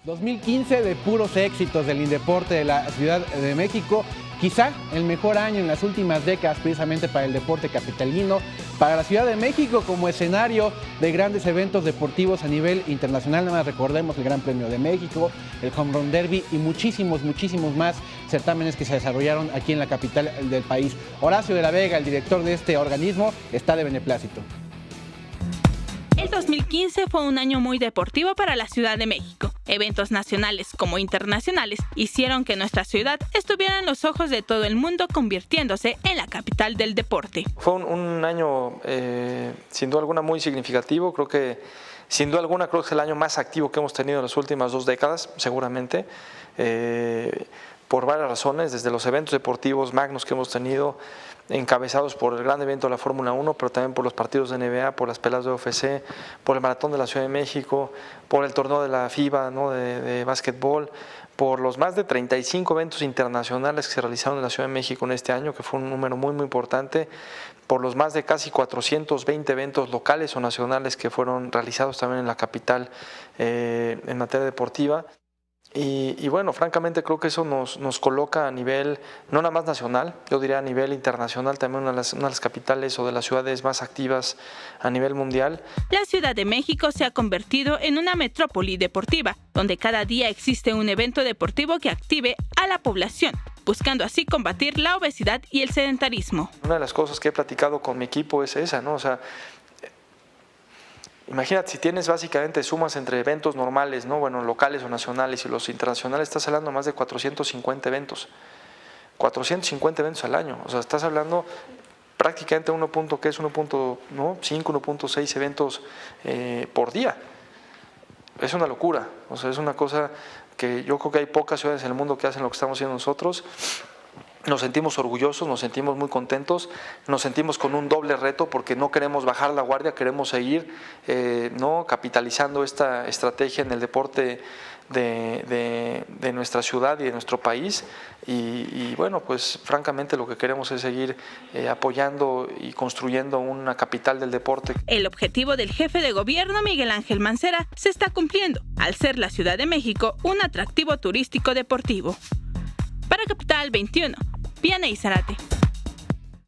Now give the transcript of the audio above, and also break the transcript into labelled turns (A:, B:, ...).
A: 2015 de puros éxitos del Indeporte de la Ciudad de México, quizá el mejor año en las últimas décadas precisamente para el deporte capitalino, para la Ciudad de México como escenario de grandes eventos deportivos a nivel internacional. Nada más recordemos el Gran Premio de México, el Home Run Derby y muchísimos más certámenes que se desarrollaron aquí en la capital del país. Horacio de la Vega, el director de este organismo, está de beneplácito.
B: El 2015 fue un año muy deportivo para la Ciudad de México. Eventos nacionales como internacionales hicieron que nuestra ciudad estuviera en los ojos de todo el mundo, convirtiéndose en la capital del deporte.
C: Fue un año sin duda alguna muy significativo. Creo que es el año más activo que hemos tenido en las últimas 2 décadas, seguramente, por varias razones, desde los eventos deportivos magnos que hemos tenido, encabezados por el gran evento de la Fórmula 1, pero también por los partidos de NBA, por las peleas de UFC, por el Maratón de la Ciudad de México, por el torneo de la FIBA, ¿no? de básquetbol, por los más de 35 eventos internacionales que se realizaron en la Ciudad de México en este año, que fue un número muy importante, por los más de casi 420 eventos locales o nacionales que fueron realizados también en la capital en materia deportiva. Y bueno, francamente creo que eso nos coloca a nivel, no nada más nacional, yo diría a nivel internacional, también una de las capitales o de las ciudades más activas a nivel mundial.
B: La Ciudad de México se ha convertido en una metrópoli deportiva, donde cada día existe un evento deportivo que active a la población, buscando así combatir la obesidad y el sedentarismo.
C: Una de las cosas que he platicado con mi equipo es esa, ¿no? O sea, imagínate, si tienes básicamente sumas entre eventos normales, ¿no? Bueno, locales o nacionales y los internacionales, estás hablando más de 450 eventos. 450 eventos al año. O sea, estás hablando prácticamente 1.5, 1.6 eventos por día. Es una locura. O sea, es una cosa que yo creo que hay pocas ciudades en el mundo que hacen lo que estamos haciendo nosotros. Nos sentimos orgullosos, nos sentimos muy contentos, nos sentimos con un doble reto porque no queremos bajar la guardia, queremos seguir capitalizando esta estrategia en el deporte de nuestra ciudad y de nuestro país y bueno, pues francamente lo que queremos es seguir apoyando y construyendo una capital del deporte.
B: El objetivo del jefe de gobierno Miguel Ángel Mancera se está cumpliendo al ser la Ciudad de México un atractivo turístico deportivo. Para Capital 21, Vianey Zárate.